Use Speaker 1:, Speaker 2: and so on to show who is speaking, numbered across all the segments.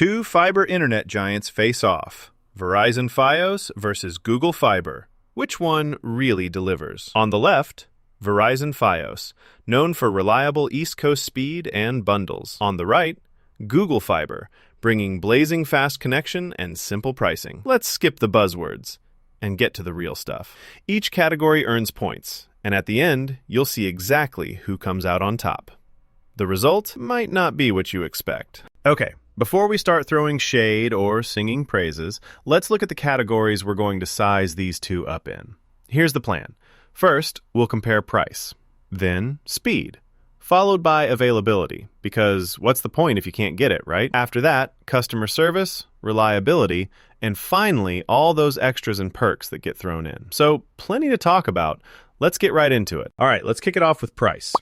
Speaker 1: Two fiber internet giants face off. Verizon Fios versus Google Fiber. Which one really delivers? On the left, Verizon Fios, known for reliable East Coast speed and bundles. On the right, Google Fiber, bringing blazing fast connection and simple pricing. Let's skip the buzzwords and get to the real stuff. Each category earns points, and at the end, you'll see exactly who comes out on top. The result might not be what you expect. Okay, before we start throwing shade or singing praises, let's look at the categories we're going to size these two up in. Here's the plan. First, we'll compare price, then speed, followed by availability, because what's the point if you can't get it, right? After that, customer service, reliability, and finally, all those extras and perks that get thrown in. So, plenty to talk about. Let's get right into it. All right, let's kick it off with price.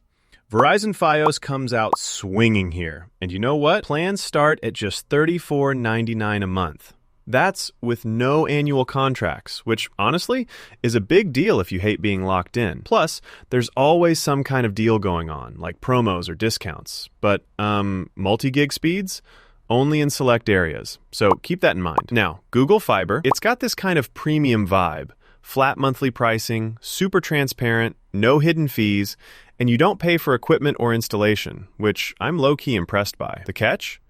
Speaker 1: Verizon Fios comes out swinging here. And you know what? Plans start at just $34.99 a month. That's with no annual contracts, which honestly is a big deal if you hate being locked in. Plus, there's always some kind of deal going on, like promos or discounts. But, multi-gig speeds? Only in select areas. So keep that in mind. Now, Google Fiber, it's got this kind of premium vibe. Flat monthly pricing, super transparent, no hidden fees, and you don't pay for equipment or installation, which I'm low-key impressed by. The catch?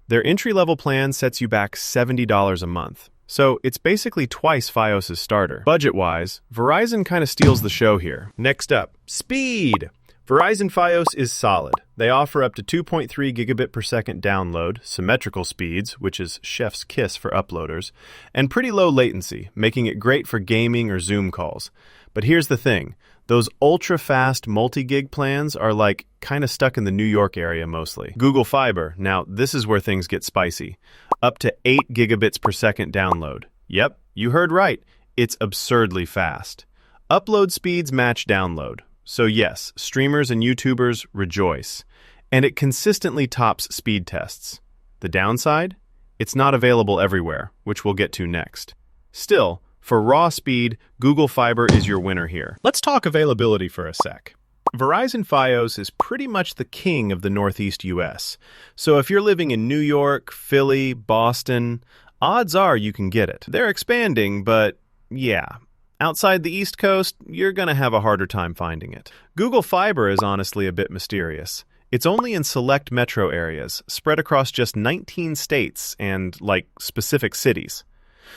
Speaker 1: Their entry-level plan sets you back $70 a month. So it's basically twice Fios' starter. Budget-wise, Verizon kind of steals the show here. Next up, speed! Verizon Fios is solid. They offer up to 2.3 gigabit per second download, symmetrical speeds, which is chef's kiss for uploaders, and pretty low latency, making it great for gaming or Zoom calls. But here's the thing. Those ultra-fast multi-gig plans are like kind of stuck in the New York area mostly. Google Fiber, now this is where things get spicy. Up to 8 gigabits per second download. Yep, you heard right. It's absurdly fast. Upload speeds match download. So yes, streamers and YouTubers rejoice. And it consistently tops speed tests. The downside? It's not available everywhere, which we'll get to next. Still, for raw speed, Google Fiber is your winner here. Let's talk availability for a sec. Verizon Fios is pretty much the king of the Northeast US. So if you're living in New York, Philly, Boston, odds are you can get it. They're expanding, but yeah. Outside the East Coast, you're going to have a harder time finding it. Google Fiber is honestly a bit mysterious. It's only in select metro areas, spread across just 19 states and, specific cities.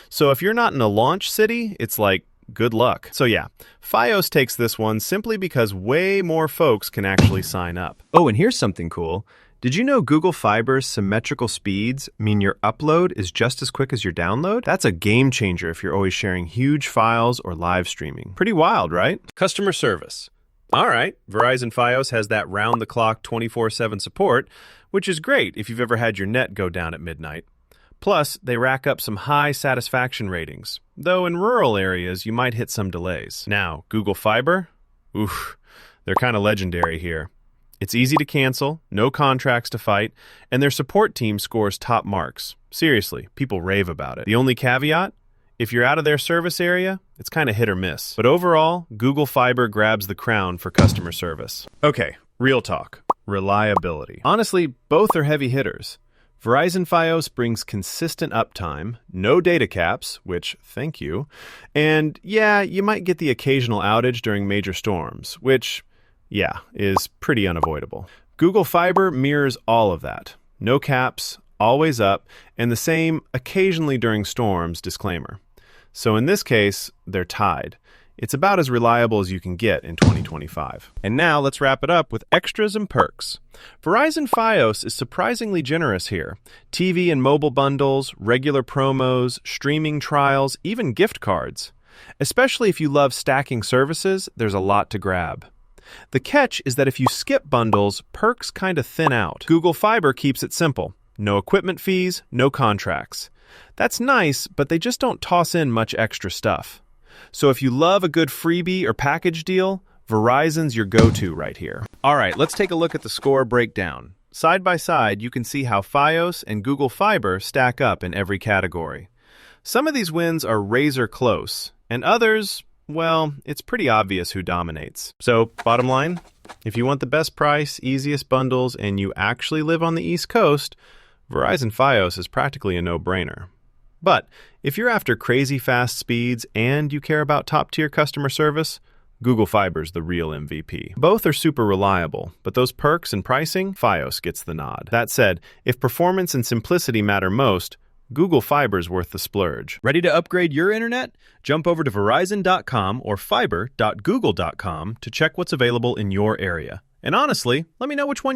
Speaker 1: So if you're not in a launch city, it's good luck. So yeah, Fios takes this one simply because way more folks can actually sign up. Oh, and here's something cool. Did you know Google Fiber's symmetrical speeds mean your upload is just as quick as your download? That's a game changer if you're always sharing huge files or live streaming. Pretty wild, right? Customer service. All right, Verizon Fios has that round-the-clock 24/7 support, which is great if you've ever had your net go down at midnight. Plus, they rack up some high satisfaction ratings, though in rural areas you might hit some delays. Now, Google Fiber? Oof, they're kind of legendary here. It's easy to cancel, no contracts to fight, and their support team scores top marks. Seriously, people rave about it. The only caveat? If you're out of their service area, it's kind of hit or miss. But overall, Google Fiber grabs the crown for customer service. Okay, real talk. Reliability. Honestly, both are heavy hitters. Verizon Fios brings consistent uptime, no data caps, which, thank you, and yeah, you might get the occasional outage during major storms, which, yeah, is pretty unavoidable. Google Fiber mirrors all of that. No caps, always up, and the same occasionally during storms disclaimer. So in this case, they're tied. It's about as reliable as you can get in 2025. And now let's wrap it up with extras and perks. Verizon Fios is surprisingly generous here. TV and mobile bundles, regular promos, streaming trials, even gift cards. Especially if you love stacking services, there's a lot to grab. The catch is that if you skip bundles, perks kind of thin out. Google Fiber keeps it simple. No equipment fees, no contracts. That's nice, but they just don't toss in much extra stuff. So if you love a good freebie or package deal, Verizon's your go-to right here. All right, let's take a look at the score breakdown. Side by side, you can see how Fios and Google Fiber stack up in every category. Some of these wins are razor close, and others, well, it's pretty obvious who dominates. So, bottom line, if you want the best price, easiest bundles, and you actually live on the East Coast, Verizon Fios is practically a no-brainer. But if you're after crazy fast speeds and you care about top-tier customer service, Google Fiber's the real MVP. Both are super reliable, but those perks and pricing, Fios gets the nod. That said, if performance and simplicity matter most, Google Fiber's worth the splurge.
Speaker 2: Ready to upgrade your internet? Jump over to Verizon.com or fiber.google.com to check what's available in your area. And honestly, let me know which one you